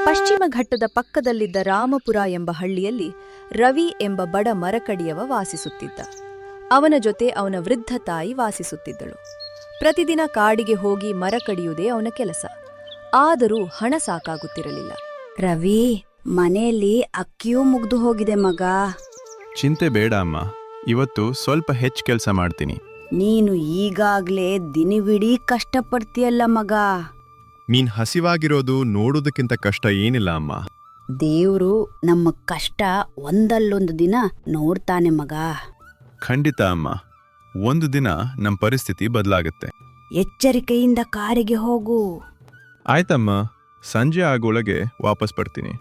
ಪಶ್ಚಿಮ ಘಟ್ಟದ ಪಕ್ಕದಲ್ಲಿದ್ದ ರಾಮಪುರ ಎಂಬ ಹಳ್ಳಿಯಲ್ಲಿ ರವಿ ಎಂಬ ಬಡ ಮರಕಡಿಯವ ವಾಸಿಸುತ್ತಿದ್ದ. ಅವನ ಜೊತೆ ಅವನ ವೃದ್ಧ ತಾಯಿ ವಾಸಿಸುತ್ತಿದ್ದಳು. ಪ್ರತಿದಿನ ಕಾಡಿಗೆ ಹೋಗಿ ಮರ ಕಡಿಯುವುದೇ ಅವನ ಕೆಲಸ. ಆದರೂ ಹಣ ಸಾಕಾಗುತ್ತಿರಲಿಲ್ಲ. ರವಿ, ಮನೆಯಲ್ಲಿ ಅಕ್ಕಿಯೂ ಮುಗ್ದು ಹೋಗಿದೆ ಮಗ. ಚಿಂತೆ ಬೇಡ ಅಮ್ಮ, ಇವತ್ತು ಸ್ವಲ್ಪ ಹೆಚ್ಚು ಕೆಲಸ ಮಾಡ್ತೀನಿ. ನೀನು ಈಗಾಗ್ಲೇ ದಿನವಿಡೀ ಕಷ್ಟಪಡ್ತೀಯಲ್ಲ ಮಗ. ನೀನ್ ಹಸಿವಾಗಿರೋದು ನೋಡೋದಕ್ಕಿಂತ ಕಷ್ಟ ಏನಿಲ್ಲ ಅಮ್ಮ. ದೇವ್ರು ನಮ್ಮ ಕಷ್ಟ ಒಂದಲ್ಲೊಂದು ದಿನ ನೋಡ್ತಾನೆ ಮಗ. ಖಂಡಿತ ಅಮ್ಮ, ಒಂದು ದಿನ ನಮ್ಮ ಪರಿಸ್ಥಿತಿ ಬದಲಾಗುತ್ತೆ. ಎಚ್ಚರಿಕೆಯಿಂದ ಕಾರಿಗೆ ಹೋಗು. ಆಯ್ತಮ್ಮ, ಸಂಜೆ ಆಗೋಳಗೆ ವಾಪಸ್ ಬರ್ತೀನಿ.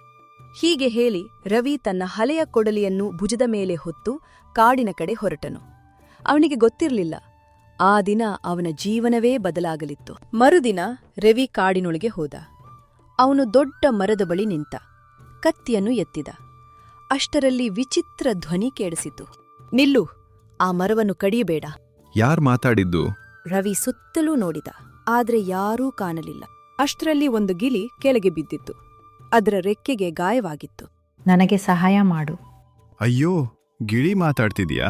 ಹೀಗೆ ಹೇಳಿ ರವಿ ತನ್ನ ಹಳೆಯ ಕೊಡಲಿಯನ್ನು ಭುಜದ ಮೇಲೆ ಹೊತ್ತು ಕಾಡಿನ ಕಡೆ ಹೊರಟನು. ಅವನಿಗೆ ಗೊತ್ತಿರಲಿಲ್ಲ, ಆ ದಿನ ಅವನ ಜೀವನವೇ ಬದಲಾಗಲಿತ್ತು. ಮರುದಿನ ರವಿ ಕಾಡಿನೊಳಗೆ ಹೋದ. ಅವನು ದೊಡ್ಡ ಮರದ ಬಳಿ ನಿಂತ, ಕತ್ತಿಯನ್ನು ಎತ್ತಿದ. ಅಷ್ಟರಲ್ಲಿ ವಿಚಿತ್ರ ಧ್ವನಿ ಕೇಳಿಸಿತು. ನಿಲ್ಲು, ಆ ಮರವನ್ನು ಕಡಿಯಬೇಡ. ಯಾರ್ ಮಾತಾಡಿದ್ದು? ರವಿ ಸುತ್ತಲೂ ನೋಡಿದ, ಆದ್ರೆ ಯಾರೂ ಕಾಣಲಿಲ್ಲ. ಅಷ್ಟರಲ್ಲಿ ಒಂದು ಗಿಳಿ ಕೆಳಗೆ ಬಿದ್ದಿತ್ತು. ಅದರ ರೆಕ್ಕೆಗೆ ಗಾಯವಾಗಿತ್ತು. ನನಗೆ ಸಹಾಯ ಮಾಡು. ಅಯ್ಯೋ, ಗಿಳಿ ಮಾತಾಡ್ತಿದ್ಯಾ?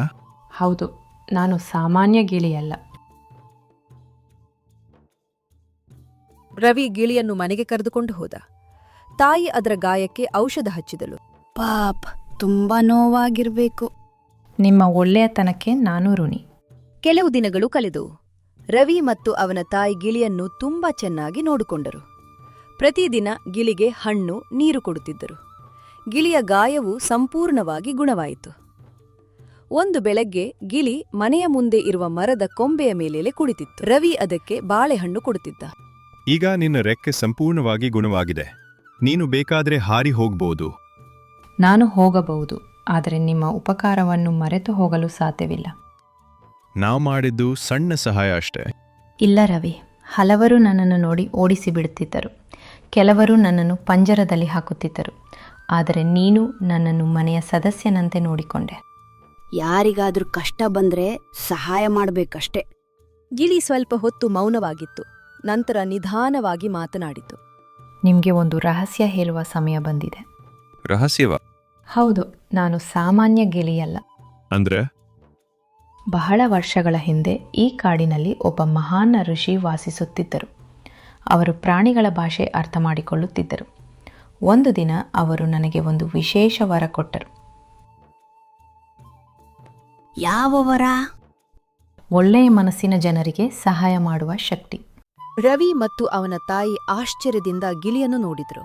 ಹೌದು, ನಾನು ಸಾಮಾನ್ಯ ಗಿಳಿಯಲ್ಲ. ರವಿ ಗಿಳಿಯನ್ನು ಮನೆಗೆ ಕರೆದುಕೊಂಡು ಹೋದ. ತಾಯಿ ಅದರ ಗಾಯಕ್ಕೆ ಔಷಧ ಹಚ್ಚಿದಳು. ಪಾಪ್, ತುಂಬಾ ನೋವಾಗಿರ್ಬೇಕು. ನಿಮ್ಮ ಒಳ್ಳೆಯತನಕ್ಕೆ ನಾನು ಋಣಿ. ಕೆಲವು ದಿನಗಳು ಕಳೆದವು. ರವಿ ಮತ್ತು ಅವನ ತಾಯಿ ಗಿಳಿಯನ್ನು ತುಂಬಾ ಚೆನ್ನಾಗಿ ನೋಡಿಕೊಂಡರು. ಪ್ರತಿದಿನ ಗಿಳಿಗೆ ಹಣ್ಣು, ನೀರು ಕೊಡುತ್ತಿದ್ದರು. ಗಿಳಿಯ ಗಾಯವು ಸಂಪೂರ್ಣವಾಗಿ ಗುಣವಾಯಿತು. ಒಂದು ಬೆಳಗ್ಗೆ ಗಿಳಿ ಮನೆಯ ಮುಂದೆ ಇರುವ ಮರದ ಕೊಂಬೆಯ ಮೇಲೆ ಕುಳಿತಿತ್ತು. ರವಿ ಅದಕ್ಕೆ ಬಾಳೆಹಣ್ಣು ಕೊಡುತ್ತಿದ್ದ. ಈಗ ನಿನ್ನ ರೆಕ್ಕೆ ಸಂಪೂರ್ಣವಾಗಿ ಗುಣವಾಗಿದೆ. ನೀನು ಬೇಕಾದ್ರೆ ಹಾರಿ ಹೋಗ್ಬೋದು. ನಾನು ಹೋಗಬಹುದು, ಆದರೆ ನಿಮ್ಮ ಉಪಕಾರವನ್ನು ಮರೆತು ಹೋಗಲು ಸಾಧ್ಯವಿಲ್ಲ. ನಾವು ಮಾಡಿದ್ದು ಸಣ್ಣ ಸಹಾಯ ಅಷ್ಟೇ. ಇಲ್ಲ ರವಿ, ಹಲವರು ನನ್ನನ್ನು ನೋಡಿ ಓಡಿಸಿ ಬಿಡುತ್ತಿದ್ದರು. ಕೆಲವರು ನನ್ನನ್ನು ಪಂಜರದಲ್ಲಿ ಹಾಕುತ್ತಿದ್ದರು. ಆದರೆ ನೀನು ನನ್ನನ್ನು ಮನೆಯ ಸದಸ್ಯನಂತೆ ನೋಡಿಕೊಂಡೆ. ಯಾರಿಗಾದ್ರೂ ಕಷ್ಟ ಬಂದ್ರೆ ಸಹಾಯ ಮಾಡ್ಬೇಕಷ್ಟೆ. ಗಿಳಿ ಸ್ವಲ್ಪ ಹೊತ್ತು ಮೌನವಾಗಿತ್ತು. ನಂತರ ನಿಧಾನವಾಗಿ ಮಾತನಾಡಿತು. ನಿಮಗೆ ಒಂದು ರಹಸ್ಯ ಹೇಳುವ ಸಮಯ ಬಂದಿದೆ. ರಹಸ್ಯವ? ಹೌದು, ನಾನು ಸಾಮಾನ್ಯ ಗಿಳಿಯಲ್ಲ. ಅಂದ್ರೆ? ಬಹಳ ವರ್ಷಗಳ ಹಿಂದೆ ಈ ಕಾಡಿನಲ್ಲಿ ಒಬ್ಬ ಮಹಾನ್ ಋಷಿ ವಾಸಿಸುತ್ತಿದ್ದರು. ಅವರು ಪ್ರಾಣಿಗಳ ಭಾಷೆ ಅರ್ಥ ಮಾಡಿಕೊಳ್ಳುತ್ತಿದ್ದರು. ಒಂದು ದಿನ ಅವರು ನನಗೆ ಒಂದು ವಿಶೇಷ ವರ ಕೊಟ್ಟರು. ಯಾವ ವರ? ಒಳ್ಳೆಯ ಮನಸ್ಸಿನ ಜನರಿಗೆ ಸಹಾಯ ಮಾಡುವ ಶಕ್ತಿ. ರವಿ ಮತ್ತು ಅವನ ತಾಯಿ ಆಶ್ಚರ್ಯದಿಂದ ಗಿಳಿಯನ್ನು ನೋಡಿದರು.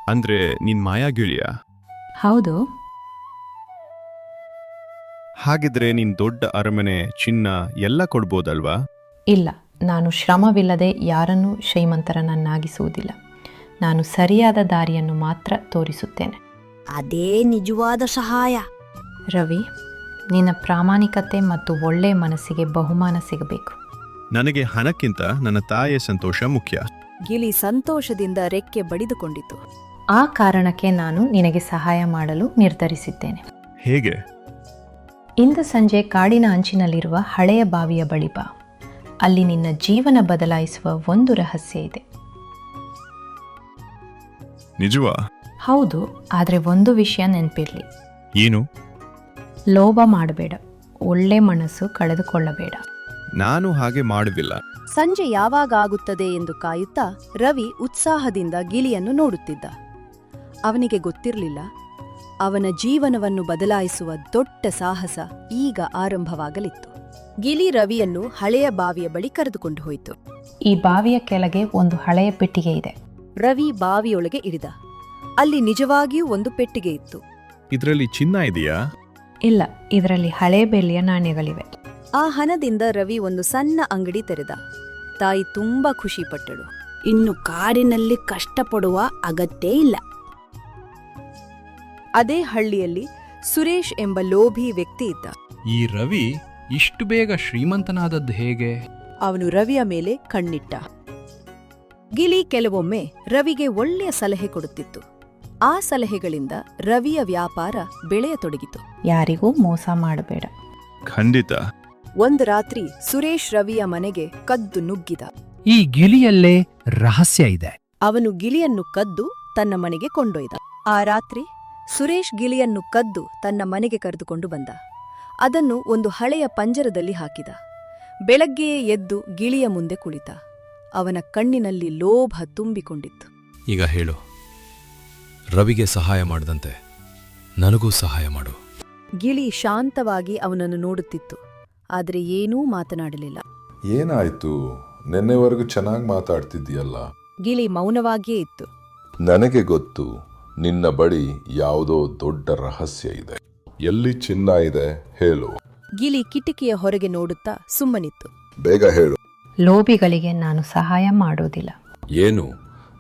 ಅಂದ್ರೆ ನಿನ್ ಮಾಯಾ ಗಿಳಿಯ? ಹೌದು. ಹಾಗಿದ್ರೆ ನೀನ್ ದೊಡ್ಡ ಅರಮನೆ, ಚಿನ್ನ ಎಲ್ಲ ಕೊಡ್ಬೋದಲ್ವಾ? ಇಲ್ಲ, ನಾನು ಶ್ರಮವಿಲ್ಲದೆ ಯಾರನ್ನೂ ಶ್ರೀಮಂತರನ್ನಾಗಿಸುವುದಿಲ್ಲ. ನಾನು ಸರಿಯಾದ ದಾರಿಯನ್ನು ಮಾತ್ರ ತೋರಿಸುತ್ತೇನೆ. ಅದೇ ನಿಜವಾದ ಸಹಾಯ. ರವಿ, ನಿನ್ನ ಪ್ರಾಮಾಣಿಕತೆ ಮತ್ತು ಒಳ್ಳೆಯ ಮನಸ್ಸಿಗೆ ಬಹುಮಾನ ಸಿಗಬೇಕು. ನನಗೆ ಹಣಕ್ಕಿಂತ ನನ್ನ ತಾಯಿಯ ಸಂತೋಷ ಮುಖ್ಯ. ಗಿಳಿ ಸಂತೋಷದಿಂದ ರೆಕ್ಕೆ ಬಡಿದುಕೊಂಡಿತು. ಆ ಕಾರಣಕ್ಕೆ ನಾನು ನಿನಗೆ ಸಹಾಯ ಮಾಡಲು ನಿರ್ಧರಿಸಿದ್ದೇನೆ. ಹೇಗೆ? ಇಂದು ಸಂಜೆ ಕಾಡಿನ ಅಂಚಿನಲ್ಲಿರುವ ಹಳೆಯ ಬಾವಿಯ ಬಳಿ ಬಾ. ಅಲ್ಲಿ ನಿನ್ನ ಜೀವನ ಬದಲಾಯಿಸುವ ಒಂದು ರಹಸ್ಯ ಇದೆ. ನಿಜವಾ? ಹೌದು, ಆದರೆ ಒಂದು ವಿಷಯ ನೆನಪಿರಲಿ. ಏನು? ಲೋಭ ಮಾಡಬೇಡ, ಒಳ್ಳೆ ಮನಸ್ಸು ಕಳೆದುಕೊಳ್ಳಬೇಡ. ನಾನು ಹಾಗೆ ಮಾಡುವಿಲ್ಲ. ಸಂಜೆ ಯಾವಾಗ ಆಗುತ್ತದೆ ಎಂದು ಕಾಯುತ್ತಾ ರವಿ ಉತ್ಸಾಹದಿಂದ ಗಿಳಿಯನ್ನು ನೋಡುತ್ತಿದ್ದ. ಅವನಿಗೆ ಗೊತ್ತಿರಲಿಲ್ಲ, ಅವನ ಜೀವನವನ್ನು ಬದಲಾಯಿಸುವ ದೊಡ್ಡ ಸಾಹಸ ಈಗ ಆರಂಭವಾಗಲಿತ್ತು. ಗಿಳಿ ರವಿಯನ್ನು ಹಳೆಯ ಬಾವಿಯ ಬಳಿ ಕರೆದುಕೊಂಡು ಹೋಯಿತು. ಈ ಬಾವಿಯ ಕೆಳಗೆ ಒಂದು ಹಳೆಯ ಪೆಟ್ಟಿಗೆ ಇದೆ. ರವಿ ಬಾವಿಯೊಳಗೆ ಇಳಿದ. ಅಲ್ಲಿ ನಿಜವಾಗಿಯೂ ಒಂದು ಪೆಟ್ಟಿಗೆ ಇತ್ತು. ಇದರಲ್ಲಿ ಚಿನ್ನ ಇದೆಯಾ? ಇಲ್ಲ, ಇದರಲ್ಲಿ ಹಳೆ ಬೆಳ್ಳಿಯ ನಾಣ್ಯಗಳಿವೆ. ಆ ಹಣದಿಂದ ರವಿ ಒಂದು ಸಣ್ಣ ಅಂಗಡಿ ತೆರೆದ. ತಾಯಿ ತುಂಬಾ ಖುಷಿಪಟ್ಟಳು. ಇನ್ನು ಕಾಡಿನಲ್ಲಿ ಕಷ್ಟಪಡುವ ಅಗತ್ಯ ಇಲ್ಲ. ಅದೇ ಹಳ್ಳಿಯಲ್ಲಿ ಸುರೇಶ್ ಎಂಬ ಲೋಭಿ ವ್ಯಕ್ತಿ ಇದ್ದ. ಈ ರವಿ ಇಷ್ಟು ಬೇಗ ಶ್ರೀಮಂತನಾದದ್ದು ಹೇಗೆ? ಅವನು ರವಿಯ ಮೇಲೆ ಕಣ್ಣಿಟ್ಟ. ಗಿಳಿ ಕೆಲವೊಮ್ಮೆ ರವಿಗೆ ಒಳ್ಳೆಯ ಸಲಹೆ ಕೊಡುತ್ತಿತ್ತು. ಆ ಸಲಹೆಗಳಿಂದ ರವಿಯ ವ್ಯಾಪಾರ ಬೆಳೆಯತೊಡಗಿತು. ಯಾರಿಗೂ ಮೋಸ ಮಾಡಬೇಡ. ಖಂಡಿತ. ಒಂದು ರಾತ್ರಿ ಸುರೇಶ್ ರವಿಯ ಮನೆಗೆ ಕದ್ದು ನುಗ್ಗಿದ. ಈ ಗಿಳಿಯಲ್ಲೇ ರಹಸ್ಯ ಇದೆ. ಅವನು ಗಿಳಿಯನ್ನು ಕದ್ದು ತನ್ನ ಮನೆಗೆ ಕೊಂಡೊಯ್ದ. ಆ ರಾತ್ರಿ ಸುರೇಶ್ ಗಿಳಿಯನ್ನು ಕದ್ದು ತನ್ನ ಮನೆಗೆ ಕರೆದುಕೊಂಡು ಬಂದ. ಅದನ್ನು ಒಂದು ಹಳೆಯ ಪಂಜರದಲ್ಲಿ ಹಾಕಿದ. ಬೆಳಗ್ಗೆಯೇ ಎದ್ದು ಗಿಳಿಯ ಮುಂದೆ ಕುಳಿತ. ಅವನ ಕಣ್ಣಿನಲ್ಲಿ ಲೋಭ ತುಂಬಿಕೊಂಡಿತ್ತು. ಈಗ ಹೇಳು, ರವಿಗೆ ಸಹಾಯ ಮಾಡದಂತೆ ನನಗೂ ಸಹಾಯ ಮಾಡು. ಗಿಳಿ ಶಾಂತವಾಗಿ ಅವನನ್ನು ನೋಡುತ್ತಿತ್ತು, ಆದರೆ ಏನೂ ಮಾತನಾಡಲಿಲ್ಲ. ಏನಾಯ್ತು? ನಿನ್ನೆವರೆಗೂ ಚೆನ್ನಾಗಿ ಮಾತಾಡ್ತಿದ್ದೀಯಲ್ಲ. ಗಿಳಿ ಮೌನವಾಗಿಯೇ ಇತ್ತು. ನನಗೆ ಗೊತ್ತು, ನಿನ್ನ ಬಳಿ ಯಾವುದೋ ದೊಡ್ಡ ರಹಸ್ಯ ಇದೆ. ಎಲ್ಲಿ ಚಿನ್ನ ಇದೆ ಹೇಳು. ಗಿಳಿ ಕಿಟಕಿಯ ಹೊರಗೆ ನೋಡುತ್ತಾ ಸುಮ್ಮನಿತ್ತು. ಬೇಗ ಹೇಳು. ಲೋಭಿಗಳಿಗೆ ನಾನು ಸಹಾಯ ಮಾಡೋದಿಲ್ಲ. ಏನು,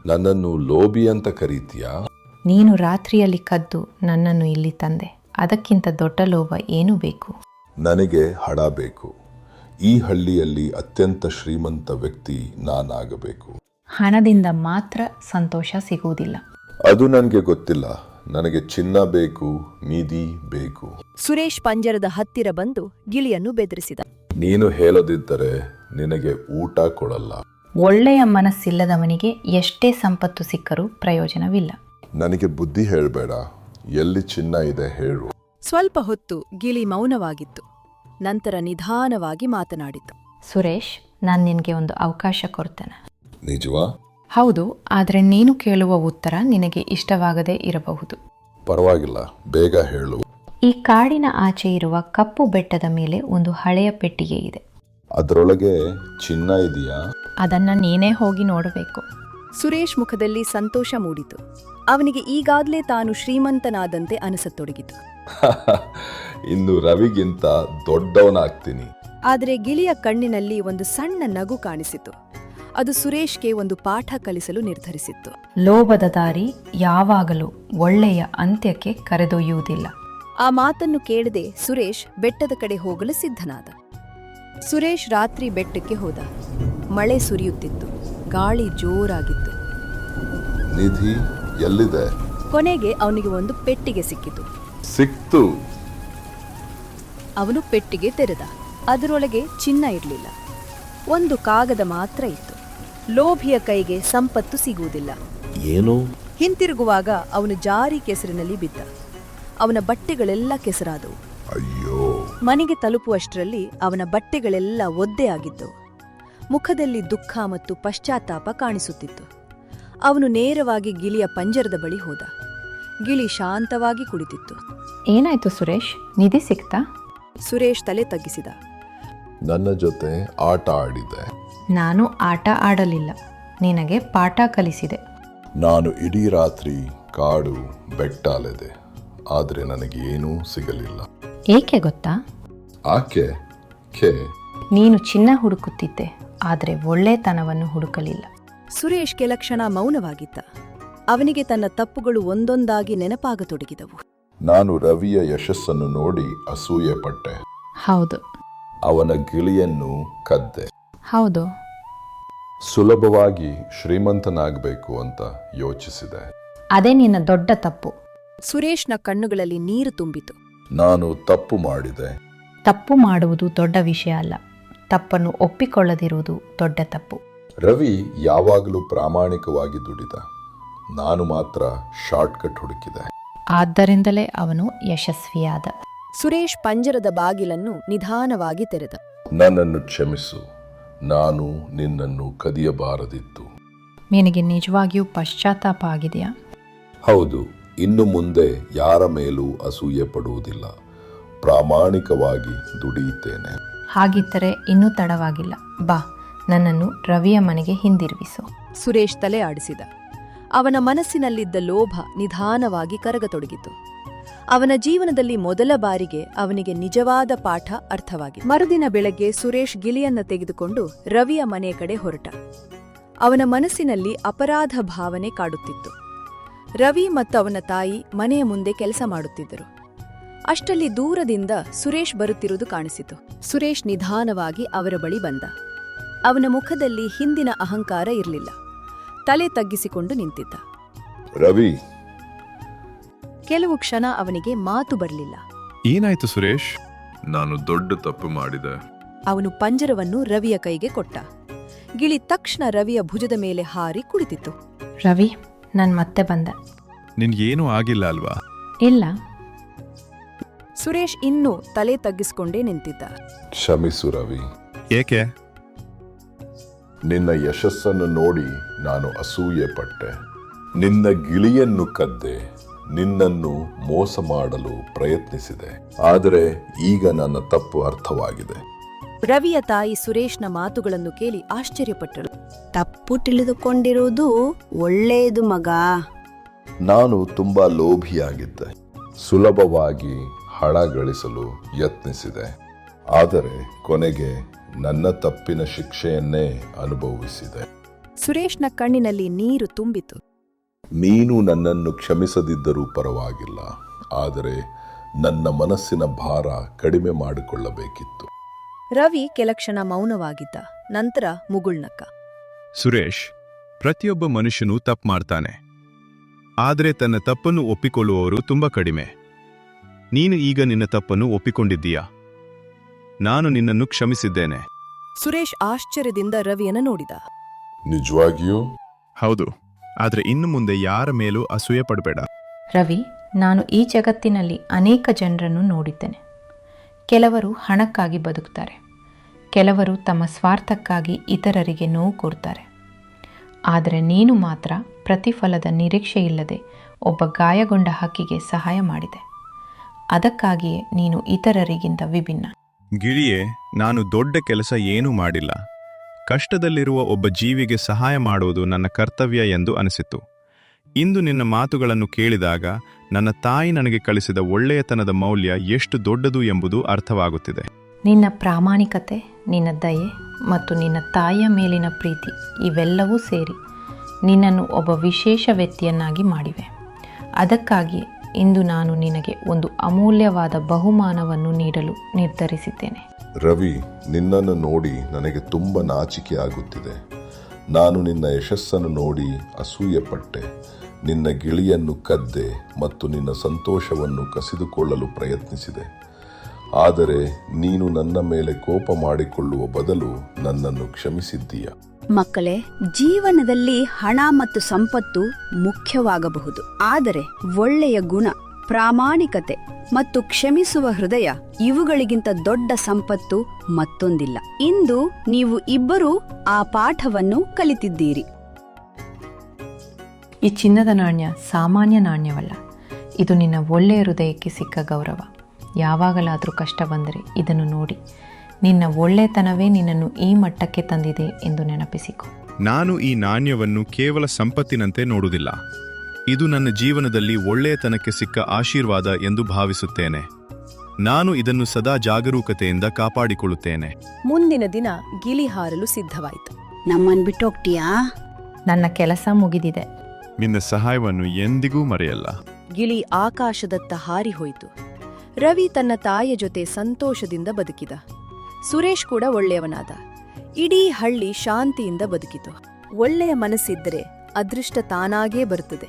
ನನ್ನನ್ನು ಲೋಭಿ ಅಂತ ಕರೀತೀಯಾ? ನೀನು ರಾತ್ರಿಯಲ್ಲಿ ಕದ್ದು ನನ್ನನ್ನು ಇಲ್ಲಿ ತಂದೆ. ಅದಕ್ಕಿಂತ ದೊಡ್ಡ ಲೋಭ ಏನು ಬೇಕು? ನನಗೆ ಹಣ ಬೇಕು. ಈ ಹಳ್ಳಿಯಲ್ಲಿ ಅತ್ಯಂತ ಶ್ರೀಮಂತ ವ್ಯಕ್ತಿ ನಾನಾಗಬೇಕು. ಹಣದಿಂದ ಮಾತ್ರ ಸಂತೋಷ ಸಿಗುವುದಿಲ್ಲ. ಅದು ನನಗೆ ಗೊತ್ತಿಲ್ಲ. ನನಗೆ ಚಿನ್ನ ಬೇಕು, ನಿಧಿ ಬೇಕು. ಸುರೇಶ್ ಪಂಜರದ ಹತ್ತಿರ ಬಂದು ಗಿಳಿಯನ್ನು ಬೆದರಿಸಿದ. ನೀನು ಹೇಳದಿದ್ದರೆ ನಿನಗೆ ಊಟ ಕೊಡಲ್ಲ. ಒಳ್ಳೆಯ ಮನಸ್ಸಿಲ್ಲದವನಿಗೆ ಎಷ್ಟೇ ಸಂಪತ್ತು ಸಿಕ್ಕರೂ ಪ್ರಯೋಜನವಿಲ್ಲ. ನನಗೆ ಬುದ್ಧಿ ಹೇಳಬೇಡ. ಎಲ್ಲಿ ಚಿನ್ನ ಇದೆ ಹೇಳು. ಸ್ವಲ್ಪ ಹೊತ್ತು ಗಿಳಿ ಮೌನವಾಗಿತ್ತು. ನಂತರ ನಿಧಾನವಾಗಿ ಮಾತನಾಡಿತು. ಸುರೇಶ್, ನಾನು ನಿನಗೆ ಒಂದು ಅವಕಾಶ ಕೊಡ್ತೇನೆ. ನಿಜವಾ? ಹೌದು, ಆದರೆ ನೀನು ಕೇಳುವ ಉತ್ತರ ನಿನಗೆ ಇಷ್ಟವಾಗದೇ ಇರಬಹುದು. ಪರವಾಗಿಲ್ಲ, ಬೇಗ ಹೇಳು. ಈ ಕಾಡಿನ ಆಚೆ ಇರುವ ಕಪ್ಪು ಬೆಟ್ಟದ ಮೇಲೆ ಒಂದು ಹಳೆಯ ಪೆಟ್ಟಿಗೆ ಇದೆ. ಅದರೊಳಗೆ ಚಿನ್ನ ಇದೆಯಾ? ಅದನ್ನ ನೀನೇ ಹೋಗಿ ನೋಡಬೇಕು. ಸುರೇಶ್ ಮುಖದಲ್ಲಿ ಸಂತೋಷ ಮೂಡಿತು. ಅವನಿಗೆ ಈಗಾಗಲೇ ತಾನು ಶ್ರೀಮಂತನಾದಂತೆ ಅನಿಸತೊಡಗಿತು. ಇನ್ನು ರವಿಗಿಂತ ದೊಡ್ಡವನಾಗ್ತೀನಿ. ಆದರೆ ಗಿಳಿಯ ಕಣ್ಣಿನಲ್ಲಿ ಒಂದು ಸಣ್ಣ ನಗು ಕಾಣಿಸಿತು. ಅದು ಸುರೇಶ್ಗೆ ಒಂದು ಪಾಠ ಕಲಿಸಲು ನಿರ್ಧರಿಸಿತ್ತು. ಲೋಭದ ದಾರಿ ಯಾವಾಗಲೂ ಒಳ್ಳೆಯ ಅಂತ್ಯಕ್ಕೆ ಕರೆದೊಯ್ಯುವುದಿಲ್ಲ. ಆ ಮಾತನ್ನು ಕೇಳದೆ ಸುರೇಶ್ ಬೆಟ್ಟದ ಕಡೆ ಹೋಗಲು ಸಿದ್ಧನಾದ. ಸುರೇಶ್ ರಾತ್ರಿ ಬೆಟ್ಟಕ್ಕೆ ಹೋದ. ಮಳೆ ಸುರಿಯುತ್ತಿತ್ತು. ಗಾಳಿ ಜೋರಾಗಿತ್ತು. ನಿಧಿ ಎಲ್ಲಿದೆ? ಕೊನೆಗೆ ಅವನಿಗೆ ಒಂದು ಪೆಟ್ಟಿಗೆ ಸಿಕ್ಕಿತು. ಸಿಕ್ತು. ಅವನು ಪೆಟ್ಟಿಗೆ ತೆರೆದ. ಅದರೊಳಗೆ ಚಿನ್ನ ಇರಲಿಲ್ಲ. ಒಂದು ಕಾಗದ ಮಾತ್ರ ಇತ್ತು. ಲೋಭಿಯ ಕೈಗೆ ಸಂಪತ್ತು ಸಿಗುವುದಿಲ್ಲ. ಏನು? ಹಿಂತಿರುಗುವಾಗ ಅವನು ಜಾರಿ ಕೆಸರಿನಲ್ಲಿ ಬಿದ್ದ. ಅವನ ಬಟ್ಟೆಗಳೆಲ್ಲ ಕೆಸರಾದವು. ಅಯ್ಯೋ. ಮನೆಗೆ ತಲುಪುವಷ್ಟರಲ್ಲಿ ಅವನ ಬಟ್ಟೆಗಳೆಲ್ಲ ಒದ್ದೆಯಾಗಿದ್ದವು. ಮುಖದಲ್ಲಿ ದುಃಖ ಮತ್ತು ಪಶ್ಚಾತ್ತಾಪ ಕಾಣಿಸುತ್ತಿತ್ತು. ಅವನು ನೇರವಾಗಿ ಗಿಳಿಯ ಪಂಜರದ ಬಳಿ ಹೋದ. ಗಿಳಿ ಶಾಂತವಾಗಿ ಕುಳಿತಿತ್ತು. ಏನಾಯ್ತು ಸುರೇಶ್, ನಿಧಿ ಸಿಕ್ತಾ? ಸುರೇಶ್ ತಲೆ ತಗ್ಗಿಸಿದ. ನನ್ನ ಜೊತೆ ಆಟ ಆಡಿದೆ. ನಾನು ಆಟ ಆಡಲಿಲ್ಲ, ನಿನಗೆ ಪಾಠ ಕಲಿಸಿದೆ. ನಾನು ಇಡೀ ರಾತ್ರಿ ಕಾಡು ಬೆಟ್ಟ ಅಲೆದೆ, ಆದರೆ ನನಗೆ ಏನೂ ಸಿಗಲಿಲ್ಲ. ಏಕೆ ಗೊತ್ತಾ? ಆಕೆ ಕೆ ನೀನು ಚಿನ್ನ ಹುಡುಕುತ್ತಿದ್ದೆ, ಆದರೆ ಒಳ್ಳೆತನವನ್ನು ಹುಡುಕಲಿಲ್ಲ. ಸುರೇಶ್ ಕೆಲ ಕ್ಷಣ ಮೌನವಾಗಿದ್ದ. ಅವನಿಗೆ ತನ್ನ ತಪ್ಪುಗಳು ಒಂದೊಂದಾಗಿ ನೆನಪಾಗತೊಡಗಿದವು. ನಾನು ರವಿಯ ಯಶಸ್ಸನ್ನು ನೋಡಿ ಅಸೂಯೆ ಪಟ್ಟೆ. ಹೌದು. ಅವನ ಗಿಳಿಯನ್ನು ಕದ್ದೆ. ಹೌದು. ಸುಲಭವಾಗಿ ಶ್ರೀಮಂತನಾಗಬೇಕು ಅಂತ ಯೋಚಿಸಿದೆ. ಅದೇ ನಿನ್ನ ದೊಡ್ಡ ತಪ್ಪು. ಸುರೇಶ್ನ ಕಣ್ಣುಗಳಲ್ಲಿ ನೀರು ತುಂಬಿತು. ನಾನು ತಪ್ಪು ಮಾಡಿದೆ. ತಪ್ಪು ಮಾಡುವುದು ದೊಡ್ಡ ವಿಷಯ ಅಲ್ಲ, ತಪ್ಪನ್ನು ಒಪ್ಪಿಕೊಳ್ಳದಿರುವುದು ದೊಡ್ಡ ತಪ್ಪು. ರವಿ ಯಾವಾಗಲೂ ಪ್ರಾಮಾಣಿಕವಾಗಿ ದುಡಿದ. ನಾನು ಮಾತ್ರ ಶಾರ್ಟ್ಕಟ್ ಹುಡುಕಿದೆ. ಆದ್ದರಿಂದಲೇ ಅವನು ಯಶಸ್ವಿಯಾದ. ಸುರೇಶ್ ಪಂಜರದ ಬಾಗಿಲನ್ನು ನಿಧಾನವಾಗಿ ತೆರೆದ. ನನ್ನನ್ನು ಕ್ಷಮಿಸು. ನಾನು ನಿನ್ನನ್ನು ಕದಿಯಬಾರದಿತ್ತು. ನಿನಗೆ ನಿಜವಾಗಿಯೂ ಪಶ್ಚಾತ್ತಾಪ ಆಗಿದೆಯಾ? ಹೌದು. ಇನ್ನು ಮುಂದೆ ಯಾರ ಮೇಲೂ ಅಸೂಯೆ ಪಡುವುದಿಲ್ಲ. ಪ್ರಾಮಾಣಿಕವಾಗಿ ದುಡಿಯುತ್ತೇನೆ. ಹಾಗಿದ್ದರೆ ಇನ್ನೂ ತಡವಾಗಿಲ್ಲ. ಬಾ, ನನ್ನನ್ನು ರವಿಯ ಮನೆಗೆ ಹಿಂದಿರುಗಿಸು. ಸುರೇಶ್ ತಲೆ ಆಡಿಸಿದ. ಅವನ ಮನಸ್ಸಿನಲ್ಲಿದ್ದ ಲೋಭ ನಿಧಾನವಾಗಿ ಕರಗತೊಡಗಿತು. ಅವನ ಜೀವನದಲ್ಲಿ ಮೊದಲ ಬಾರಿಗೆ ಅವನಿಗೆ ನಿಜವಾದ ಪಾಠ ಅರ್ಥವಾಗಿತ್ತು. ಮರುದಿನ ಬೆಳಗ್ಗೆ ಸುರೇಶ್ ಗಿಳಿಯನ್ನ ತೆಗೆದುಕೊಂಡು ರವಿಯ ಮನೆಯ ಕಡೆ ಹೊರಟ. ಅವನ ಮನಸ್ಸಿನಲ್ಲಿ ಅಪರಾಧ ಭಾವನೆ ಕಾಡುತ್ತಿತ್ತು. ರವಿ ಮತ್ತು ಅವನ ತಾಯಿ ಮನೆಯ ಮುಂದೆ ಕೆಲಸ ಮಾಡುತ್ತಿದ್ದರು. ಅಷ್ಟರಲ್ಲಿ ದೂರದಿಂದ ಸುರೇಶ್ ಬರುತ್ತಿರುವುದು ಕಾಣಿಸಿತು. ಸುರೇಶ್ ನಿಧಾನವಾಗಿ ಅವರ ಬಳಿ ಬಂದ. ಅವನ ಮುಖದಲ್ಲಿ ಹಿಂದಿನ ಅಹಂಕಾರ ಇರಲಿಲ್ಲ. ತಲೆ ತಗ್ಗಿಸಿಕೊಂಡು ನಿಂತಿದ್ದ. ರವಿ. ಕೆಲವು ಕ್ಷಣ ಅವನಿಗೆ ಮಾತು ಬರಲಿಲ್ಲ. ಏನಾಯ್ತು ಸುರೇಶ್? ನಾನು ದೊಡ್ಡ ತಪ್ಪು ಮಾಡಿದೆ. ಅವನು ಪಂಜರವನ್ನು ರವಿಯ ಕೈಗೆ ಕೊಟ್ಟ. ಗಿಳಿ ತಕ್ಷಣ ರವಿಯ ಭುಜದ ಮೇಲೆ ಹಾರಿ ಕುಳಿತಿತ್ತು. ರವಿ, ನಾನು ಮತ್ತೆ ಬಂದೆ. ನಿನ್ಗೇನೂ ಆಗಿಲ್ಲ ಅಲ್ವಾ? ಇಲ್ಲ. ಸುರೇಶ್ ಇನ್ನೂ ತಲೆ ತಗ್ಗಿಸ್ಕೊಂಡೇ ನಿಂತಿದ್ದ. ಕ್ಷಮಿಸು ರವಿ. ಏಕೆ? ನಿನ್ನ ಯಶಸ್ಸನ್ನು ನೋಡಿ ನಾನು ಅಸೂಯೆ ಪಟ್ಟೆ. ನಿನ್ನ ಗಿಳಿಯನ್ನು ಕದ್ದೆ, ನಿನ್ನನ್ನು ಮೋಸ ಮಾಡಲು ಪ್ರಯತ್ನಿಸಿದೆ. ಆದರೆ ಈಗ ನನ್ನ ತಪ್ಪು ಅರ್ಥವಾಗಿದೆ. ರವಿಯ ತಾಯಿ ಸುರೇಶ್ನ ಮಾತುಗಳನ್ನು ಕೇಳಿ ಆಶ್ಚರ್ಯಪಟ್ಟಳು. ತಪ್ಪು ತಿಳಿದುಕೊಂಡಿರುವುದು ಒಳ್ಳೆಯದು ಮಗ. ನಾನು ತುಂಬಾ ಲೋಭಿಯಾಗಿದ್ದೆ. ಸುಲಭವಾಗಿ ಹಣ ಗಳಿಸಲು ಯತ್ನಿಸಿದೆ. ಆದರೆ ಕೊನೆಗೆ ನನ್ನ ತಪ್ಪಿನ ಶಿಕ್ಷೆಯನ್ನೇ ಅನುಭವಿಸಿದೆ. ಸುರೇಶ್ನ ಕಣ್ಣಿನಲ್ಲಿ ನೀರು ತುಂಬಿತು. ನೀನು ನನ್ನನ್ನು ಕ್ಷಮಿಸದಿದ್ದರೂ ಪರವಾಗಿಲ್ಲ, ಆದರೆ ನನ್ನ ಮನಸ್ಸಿನ ಭಾರ ಕಡಿಮೆ ಮಾಡಿಕೊಳ್ಳಬೇಕಿತ್ತು. ರವಿ ಕೆಲಕ್ಷಣ ಮೌನವಾಗಿದ್ದ. ನಂತರ ಮುಗುಳ್ನಕ್ಕ. ಸುರೇಶ್, ಪ್ರತಿಯೊಬ್ಬ ಮನುಷ್ಯನೂ ತಪ್ಪು ಮಾಡ್ತಾನೆ. ಆದರೆ ತನ್ನ ತಪ್ಪನ್ನು ಒಪ್ಪಿಕೊಳ್ಳುವವರು ತುಂಬ ಕಡಿಮೆ. ನೀನು ಈಗ ನಿನ್ನ ತಪ್ಪನ್ನು ಒಪ್ಪಿಕೊಂಡಿದ್ದೀಯಾ? ನಾನು ನಿನ್ನನ್ನು ಕ್ಷಮಿಸಿದ್ದೇನೆ. ಸುರೇಶ್ ಆಶ್ಚರ್ಯದಿಂದ ರವಿಯನ್ನ ನೋಡಿದ. ನಿಜವಾಗಿಯೂ? ಹೌದು, ಆದರೆ ಇನ್ನು ಮುಂದೆ ಯಾರ ಮೇಲೂ ಅಸೂಯೆ ಪಡಬೇಡ. ರವಿ, ನಾನು ಈ ಜಗತ್ತಿನಲ್ಲಿ ಅನೇಕ ಜನರನ್ನು ನೋಡಿದ್ದೇನೆ. ಕೆಲವರು ಹಣಕ್ಕಾಗಿ ಬದುಕ್ತಾರೆ, ಕೆಲವರು ತಮ್ಮ ಸ್ವಾರ್ಥಕ್ಕಾಗಿ ಇತರರಿಗೆ ನೋವು ಕೊಡ್ತಾರೆ. ಆದರೆ ನೀನು ಮಾತ್ರ ಪ್ರತಿಫಲದ ನಿರೀಕ್ಷೆಯಿಲ್ಲದೆ ಒಬ್ಬ ಗಾಯಗೊಂಡ ಹಕ್ಕಿಗೆ ಸಹಾಯ ಮಾಡಿದೆ. ಅದಕ್ಕಾಗಿಯೇ ನೀನು ಇತರರಿಗಿಂತ ವಿಭಿನ್ನ. ಗಿಳಿಯೇ, ನಾನು ದೊಡ್ಡ ಕೆಲಸ ಏನೂ ಮಾಡಿಲ್ಲ. ಕಷ್ಟದಲ್ಲಿರುವ ಒಬ್ಬ ಜೀವಿಗೆ ಸಹಾಯ ಮಾಡುವುದು ನನ್ನ ಕರ್ತವ್ಯ ಎಂದು ಅನಿಸಿತು. ಇಂದು ನಿನ್ನ ಮಾತುಗಳನ್ನು ಕೇಳಿದಾಗ ನನ್ನ ತಾಯಿ ನನಗೆ ಕಲಿಸಿದ ಒಳ್ಳೆಯತನದ ಮೌಲ್ಯ ಎಷ್ಟು ದೊಡ್ಡದು ಎಂಬುದು ಅರ್ಥವಾಗುತ್ತಿದೆ. ನಿನ್ನ ಪ್ರಾಮಾಣಿಕತೆ, ನಿನ್ನ ದಯೆ ಮತ್ತು ನಿನ್ನ ತಾಯಿಯ ಮೇಲಿನ ಪ್ರೀತಿ ಇವೆಲ್ಲವೂ ಸೇರಿ ನಿನ್ನನ್ನು ಒಬ್ಬ ವಿಶೇಷ ವ್ಯಕ್ತಿಯನ್ನಾಗಿ ಮಾಡಿವೆ. ಅದಕ್ಕಾಗಿ ಇಂದು ನಾನು ನಿನಗೆ ಒಂದು ಅಮೂಲ್ಯವಾದ ಬಹುಮಾನವನ್ನು ನೀಡಲು ನಿರ್ಧರಿಸಿದ್ದೇನೆ. ರವಿ, ನಿನ್ನನ್ನು ನೋಡಿ ನನಗೆ ತುಂಬ ನಾಚಿಕೆ ಆಗುತ್ತಿದೆ. ನಾನು ನಿನ್ನ ಯಶಸ್ಸನ್ನು ನೋಡಿ ಅಸೂಯೆ ಪಟ್ಟೆ. ನಿನ್ನ ಗಿಳಿಯನ್ನು ಕದ್ದೆ ಮತ್ತು ನಿನ್ನ ಸಂತೋಷವನ್ನು ಕಸಿದುಕೊಳ್ಳಲು ಪ್ರಯತ್ನಿಸಿದೆ. ಆದರೆ ನೀನು ನನ್ನ ಮೇಲೆ ಕೋಪ ಮಾಡಿಕೊಳ್ಳುವ ಬದಲು ನನ್ನನ್ನು ಕ್ಷಮಿಸಿದ್ದೀಯ. ಮಕ್ಕಳೇ, ಜೀವನದಲ್ಲಿ ಹಣ ಮತ್ತು ಸಂಪತ್ತು ಮುಖ್ಯವಾಗಬಹುದು, ಆದರೆ ಒಳ್ಳೆಯ ಗುಣ, ಪ್ರಾಮಾಣಿಕತೆ ಮತ್ತು ಕ್ಷಮಿಸುವ ಹೃದಯ ಇವುಗಳಿಗಿಂತ ದೊಡ್ಡ ಸಂಪತ್ತು ಮತ್ತೊಂದಿಲ್ಲ. ಇಂದು ನೀವು ಇಬ್ಬರೂ ಆ ಪಾಠವನ್ನು ಕಲಿತಿದ್ದೀರಿ. ಈ ಚಿನ್ನದ ನಾಣ್ಯ ಸಾಮಾನ್ಯ ನಾಣ್ಯವಲ್ಲ. ಇದು ನಿನ್ನ ಒಳ್ಳೆಯ ಹೃದಯಕ್ಕೆ ಸಿಕ್ಕ ಗೌರವ. ಯಾವಾಗಲಾದರೂ ಕಷ್ಟ ಬಂದರೆ ಇದನ್ನು ನೋಡಿ. ನಿನ್ನ ಒಳ್ಳೆತನವೇ ನಿನ್ನನ್ನು ಈ ಮಟ್ಟಕ್ಕೆ ತಂದಿದೆ ಎಂದು ನೆನಪಿಸಿಕೊ. ನಾನು ಈ ನಾಣ್ಯವನ್ನು ಕೇವಲ ಸಂಪತ್ತಿನಂತೆ ನೋಡುವುದಿಲ್ಲ. ಇದು ನನ್ನ ಜೀವನದಲ್ಲಿ ಒಳ್ಳೆಯತನಕ್ಕೆ ಸಿಕ್ಕ ಆಶೀರ್ವಾದ ಎಂದು ಭಾವಿಸುತ್ತೇನೆ. ನಾನು ಇದನ್ನು ಸದಾ ಜಾಗರೂಕತೆಯಿಂದ ಕಾಪಾಡಿಕೊಳ್ಳುತ್ತೇನೆ. ಮುಂದಿನ ದಿನ ಗಿಳಿ ಹಾರಲು ಸಿದ್ಧವಾಯಿತು. ನಮ್ಮನ್ ಬಿಟ್ಟೋಗ್ತೀಯಾ? ನನ್ನ ಕೆಲಸ ಮುಗಿದಿದೆ. ನಿನ್ನ ಸಹಾಯವನ್ನು ಎಂದಿಗೂ ಮರೆಯಲ್ಲ. ಗಿಳಿ ಆಕಾಶದತ್ತ ಹಾರಿಹೋಯಿತು. ರವಿ ತನ್ನ ತಾಯಿಯ ಜೊತೆ ಸಂತೋಷದಿಂದ ಬದುಕಿದ. ಸುರೇಶ್ ಕೂಡ ಒಳ್ಳೆಯವನಾದ. ಇಡೀ ಹಳ್ಳಿ ಶಾಂತಿಯಿಂದ ಬದುಕಿತು. ಒಳ್ಳೆಯ ಮನಸ್ಸಿದ್ದರೆ ಅದೃಷ್ಟ ತಾನಾಗೇ ಬರುತ್ತದೆ.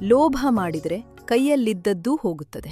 ಲೋಭ ಮಾಡಿದರೆ ಕೈಯಲ್ಲಿದ್ದದ್ದೂ ಹೋಗುತ್ತದೆ.